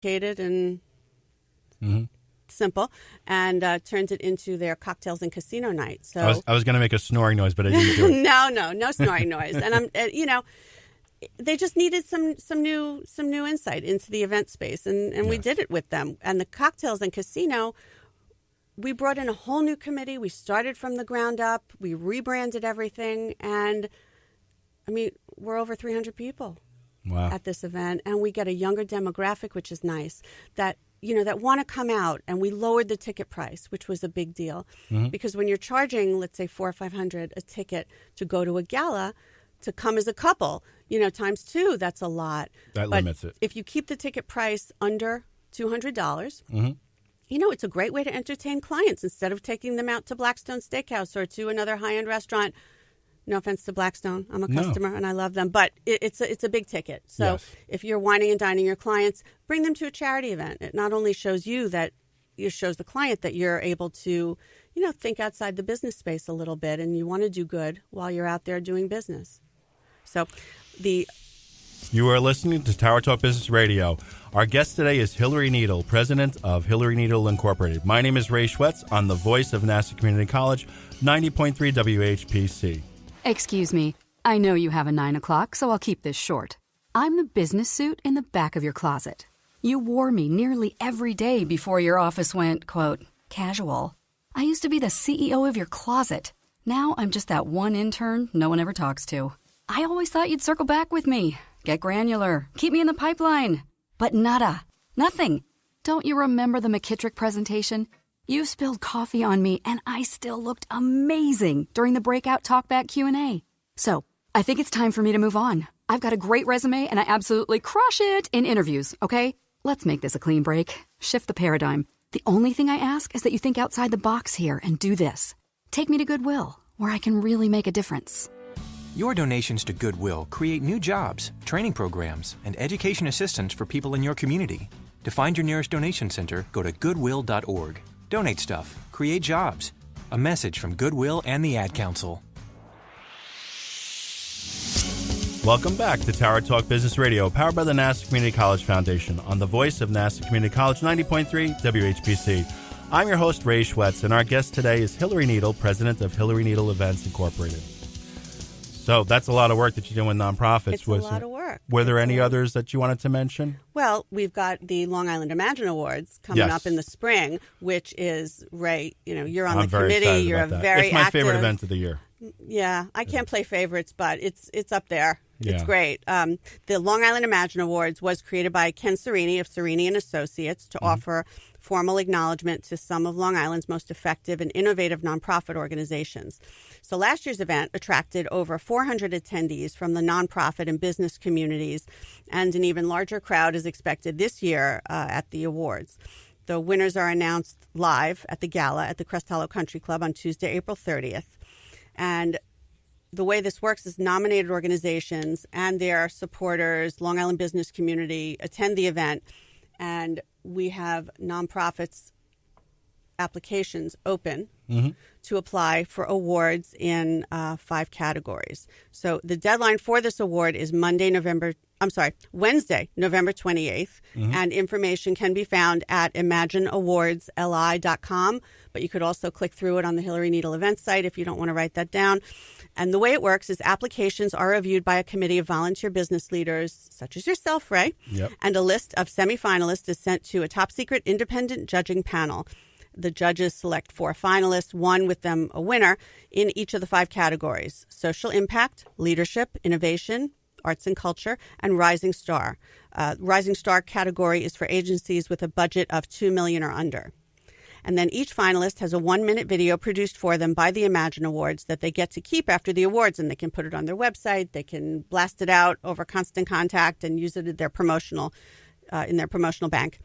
and simple, and turns it into their cocktails and casino night. So I was going to make a snoring noise, but I didn't do it. No snoring noise. And I'm, they just needed some new insight into the event space, and we did it with them. And the cocktails and casino, we brought in a whole new committee. We started from the ground up. We rebranded everything, and I mean, we're over 300 people at this event, and we get a younger demographic, which is nice. That want to come out, and we lowered the ticket price, which was a big deal, because when you're charging, let's say $400 or $500 a ticket to go to a gala, to come as a couple, times two, that's a lot. That limits it. If you keep the ticket price under $200, it's a great way to entertain clients instead of taking them out to Blackstone Steakhouse or to another high-end restaurant. No offense to Blackstone. I'm a customer and I love them, but it's a big ticket. So if you're wining and dining your clients, bring them to a charity event. It not only shows it shows the client that you're able to, think outside the business space a little bit, and you want to do good while you're out there doing business. So You are listening to Tower Talk Business Radio. Our guest today is Hillary Needle, president of Hillary Needle Incorporated. My name is Ray Schwetz on the voice of Nassau Community College, 90.3 WHPC. Excuse me. I know you have a 9 o'clock, so I'll keep this short. I'm the business suit in the back of your closet. You wore me nearly every day before your office went, quote, casual. I used to be the CEO of your closet. Now I'm just that one intern no one ever talks to. I always thought you'd circle back with me, get granular, keep me in the pipeline. But nada. Nothing. Don't you remember the McKittrick presentation? You spilled coffee on me, and I still looked amazing during the breakout talkback Q&A. So, I think it's time for me to move on. I've got a great resume, and I absolutely crush it in interviews, okay? Let's make this a clean break. Shift the paradigm. The only thing I ask is that you think outside the box here and do this. Take me to Goodwill, where I can really make a difference. Your donations to Goodwill create new jobs, training programs, and education assistance for people in your community. To find your nearest donation center, go to goodwill.org. Donate stuff. Create jobs. A message from Goodwill and the Ad Council. Welcome back to Tower Talk Business Radio, powered by the Nassau Community College Foundation on the voice of Nassau Community College, 90.3 WHPC. I'm your host, Ray Schwetz, and our guest today is Hillary Needle, president of Hillary Needle Events Incorporated. So that's a lot of work that you do with nonprofits. It's a lot of work. Were there any others that you wanted to mention? Well, we've got the Long Island Imagine Awards coming up in the spring, which is, Ray, you're on the committee. You're very active. It's my favorite event of the year. Yeah, I can't play favorites, but it's up there. Yeah. It's great. The Long Island Imagine Awards was created by Ken Cerini of Cerini and Associates to offer formal acknowledgement to some of Long Island's most effective and innovative nonprofit organizations. So last year's event attracted over 400 attendees from the nonprofit and business communities, and an even larger crowd is expected this year at the awards. The winners are announced live at the gala at the Crest Hollow Country Club on Tuesday, April 30th. And the way this works is nominated organizations and their supporters, Long Island business community, attend the event, and we have nonprofits applications open to apply for awards in 5 categories. So the deadline for this award is Wednesday, November 28th, and information can be found at imagineawardsli.com, but you could also click through it on the Hillary Needle event site if you don't want to write that down. And the way it works is applications are reviewed by a committee of volunteer business leaders, such as yourself, Ray, and a list of semifinalists is sent to a top-secret independent judging panel. The judges select 4 finalists, one with them a winner, in each of the 5 categories: social impact, leadership, innovation, arts and culture, and Rising Star. Rising Star category is for agencies with a budget of $2 million or under. And then each finalist has a 1-minute video produced for them by the Imagine Awards that they get to keep after the awards, and they can put it on their website. They can blast it out over Constant Contact and use it in their promotional bank.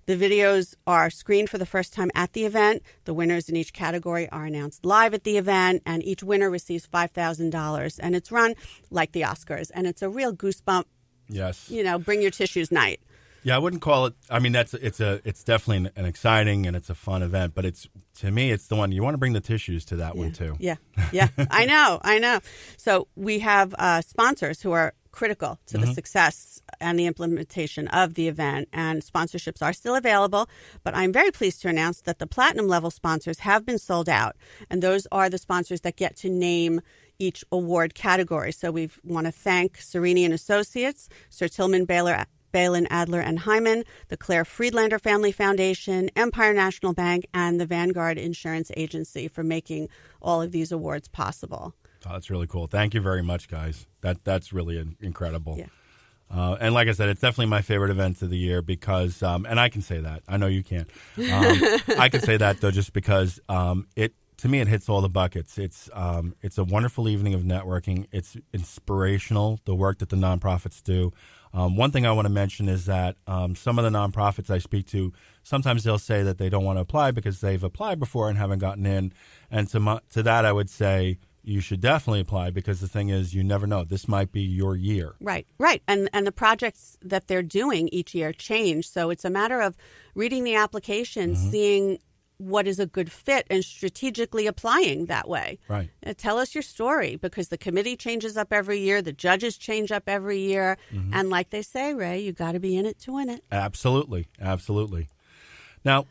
The videos are screened for the first time at the event. The winners in each category are announced live at the event, and each winner receives $5,000. And it's run like the Oscars, and it's a real goosebump. Yes. Bring your tissues night. Yeah, I wouldn't call it. I mean, it's definitely an exciting and it's a fun event, but to me, it's the one you want to bring the tissues to that one too. Yeah, I know. So we have sponsors who are critical to the success and the implementation of the event, and sponsorships are still available. But I'm very pleased to announce that the platinum level sponsors have been sold out, and those are the sponsors that get to name each award category. So we want to thank Serini and Associates, Sir Tillman Balin, Adler and Hyman, the Claire Friedlander Family Foundation, Empire National Bank, and the Vanguard Insurance Agency for making all of these awards possible. Oh, that's really cool. Thank you very much, guys. That's really incredible. Yeah. And like I said, it's definitely my favorite event of the year because, and I can say that. I know you can't. I can say that, though, just because to me, it hits all the buckets. It's a wonderful evening of networking. It's inspirational, the work that the nonprofits do. One thing I want to mention is that some of the nonprofits I speak to, sometimes they'll say that they don't want to apply because they've applied before and haven't gotten in. And to that, I would say, you should definitely apply because the thing is, you never know. This might be your year. Right. And the projects that they're doing each year change. So it's a matter of reading the application, seeing what is a good fit, and strategically applying that way. Right. Tell us your story, because the committee changes up every year. The judges change up every year. And like they say, Ray, you got to be in it to win it. Absolutely. Now,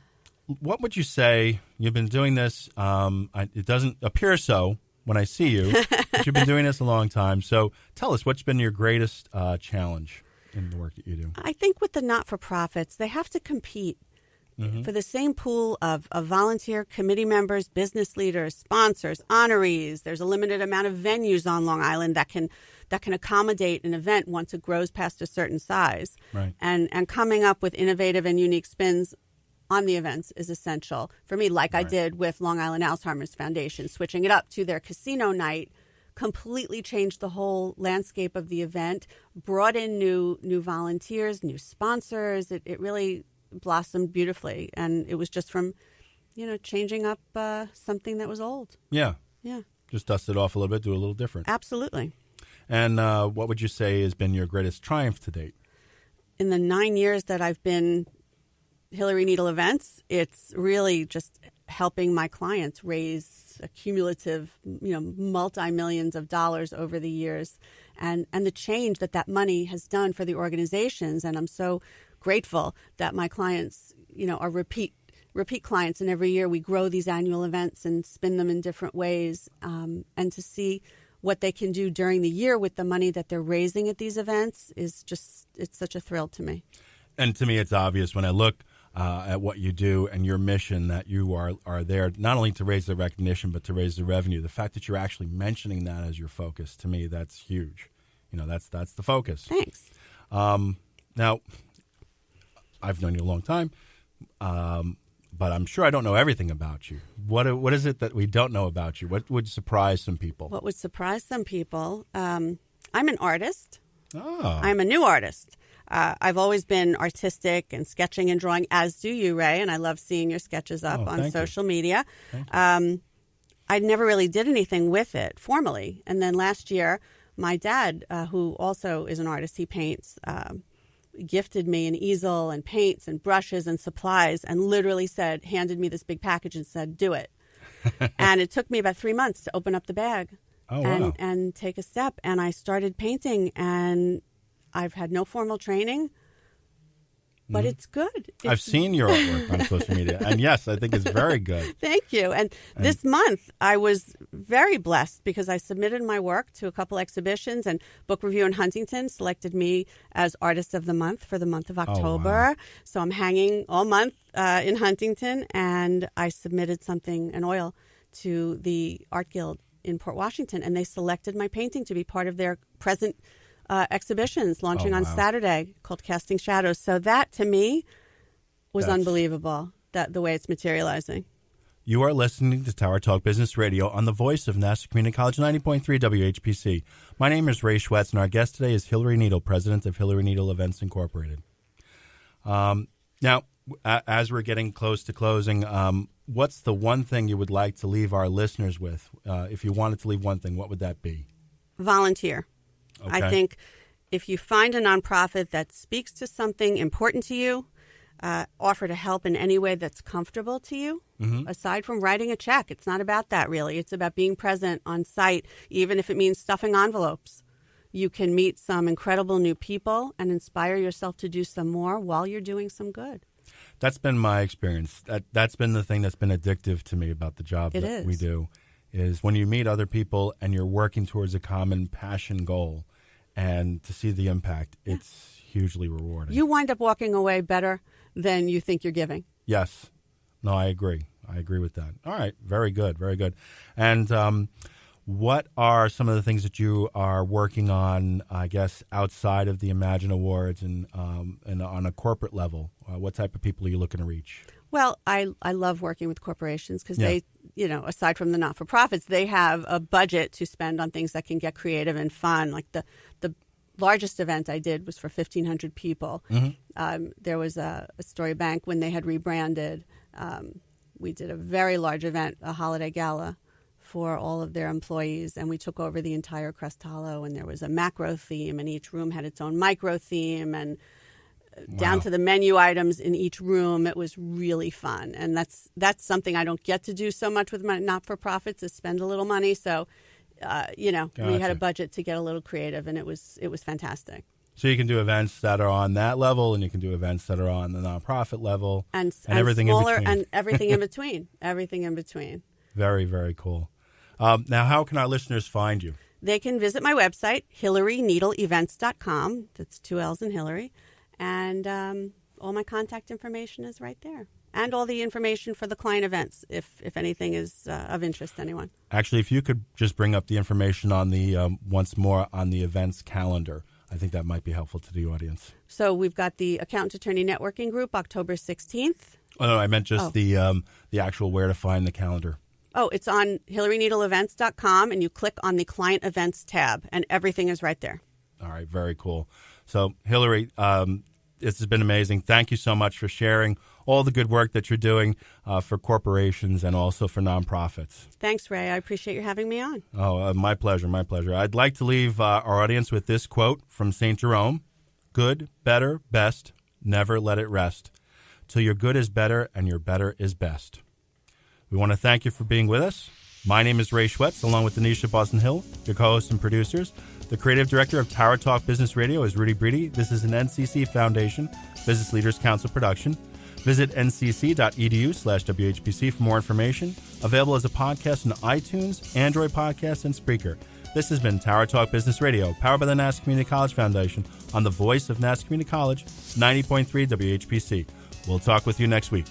what would you say? You've been doing this. It doesn't appear so when I see you, but you've been doing this a long time. So tell us, what's been your greatest challenge in the work that you do? I think with the not-for-profits, they have to compete for the same pool of volunteer committee members, business leaders, sponsors, honorees. There's a limited amount of venues on Long Island that can accommodate an event once it grows past a certain size. Right. And coming up with innovative and unique spins on the events is essential for me, like I did with Long Island Alzheimer's Foundation. Switching it up to their casino night completely changed the whole landscape of the event, brought in new volunteers, new sponsors. It really blossomed beautifully, and it was just from changing up something that was old. Yeah Yeah, just dust it off a little bit, do a little different. absolutely. And what would you say has been your greatest triumph to date? In the 9 years that I've been Hillary Needle Events, it's really just helping my clients raise a cumulative multi-millions of dollars over the years, and the change that money has done for the organizations. And I'm so grateful that my clients, are repeat clients, and every year we grow these annual events and spin them in different ways, and to see what they can do during the year with the money that they're raising at these events is it's such a thrill to me. And to me, it's obvious when I look at what you do and your mission that you are there not only to raise the recognition but to raise the revenue. The fact that you're actually mentioning that as your focus, to me, that's huge. That's the focus. Thanks. Now, I've known you a long time, but I'm sure I don't know everything about you. What is it that we don't know about you? What would surprise some people? What would surprise some people? I'm an artist. Oh. I'm a new artist. I've always been artistic and sketching and drawing, as do you, Ray, and I love seeing your sketches up on social media. I never really did anything with it formally. And then last year, my dad, who also is an artist, he paints, gifted me an easel and paints and brushes and supplies, and literally handed me this big package and said, do it. And it took me about 3 months to open up the bag and take a step. And I started painting, and I've had no formal training, but it's good. I've seen your artwork on social media, and yes, I think it's very good. Thank you. And this month, I was very blessed because I submitted my work to a couple exhibitions, and Book Review in Huntington selected me as Artist of the Month for the month of October. Oh, wow. So I'm hanging all month in Huntington, and I submitted an oil to the Art Guild in Port Washington, and they selected my painting to be part of their present exhibitions launching on Saturday called Casting Shadows. So that, to me, was unbelievable, the way it's materializing. You are listening to Tower Talk Business Radio on the voice of Nassau Community College, 90.3 WHPC. My name is Ray Schwetz, and our guest today is Hillary Needle, president of Hillary Needle Events Incorporated. Now, as we're getting close to closing, what's the one thing you would like to leave our listeners with? If you wanted to leave one thing, what would that be? Volunteer. Okay. I think if you find a nonprofit that speaks to something important to you, offer to help in any way that's comfortable to you, aside from writing a check. It's not about that, really. It's about being present on site, even if it means stuffing envelopes. you can meet some incredible new people and inspire yourself to do some more while you're doing some good. That's been my experience. That's been the thing that's been addictive to me about the job we do, is when you meet other people and you're working towards a common passion goal, and to see the impact, it's hugely rewarding. You wind up walking away better than you think you're giving. Yes. No, I agree. I agree with that. All right. Very good. Very good. And what are some of the things that you are working on, I guess, outside of the Imagine Awards and on a corporate level? What type of people are you looking to reach? Well, I love working with corporations because they, aside from the not-for-profits, they have a budget to spend on things that can get creative and fun. Like the largest event I did was for 1,500 people. Mm-hmm. There was a Story Bank when they had rebranded. We did a very large event, a holiday gala for all of their employees, and we took over the entire Crest Hollow, and there was a macro theme, and each room had its own micro theme, and down to the menu items in each room. It was really fun, and that's something I don't get to do so much with my not-for-profits, is spend a little money. So, Gotcha. We had a budget to get a little creative, and it was fantastic. So you can do events that are on that level, and you can do events that are on the nonprofit level, and everything smaller, in between. And everything in between. Everything in between. Very, very cool. Now, how can our listeners find you? They can visit my website, HillaryNeedleEvents.com. That's 2 L's in Hillary. And all my contact information is right there. And all the information for the client events, if anything is of interest to anyone. Actually, if you could just bring up the information on the once more on the events calendar, I think that might be helpful to the audience. So we've got the Accountant Attorney Networking Group, October 16th. Oh, no, I meant just the actual where to find the calendar. Oh, it's on HillaryNeedleEvents.com, and you click on the Client Events tab, and everything is right there. All right, very cool. So, Hillary, this has been amazing. Thank you so much for sharing all the good work that you're doing for corporations and also for nonprofits. Thanks, Ray. I appreciate you having me on. Oh, my pleasure, my pleasure. I'd like to leave our audience with this quote from St. Jerome: "Good, better, best, never let it rest, till your good is better and your better is best." We want to thank you for being with us. My name is Ray Schwetz, along with Denisha Boston-Hill, your co-hosts and producers. The creative director of Tower Talk Business Radio is Rudy Breedy. This is an NCC Foundation Business Leaders Council production. Visit ncc.edu/WHPC for more information. Available as a podcast on iTunes, Android Podcasts, and Spreaker. This has been Tower Talk Business Radio, powered by the Nassau Community College Foundation on the voice of Nassau Community College, 90.3 WHPC. We'll talk with you next week.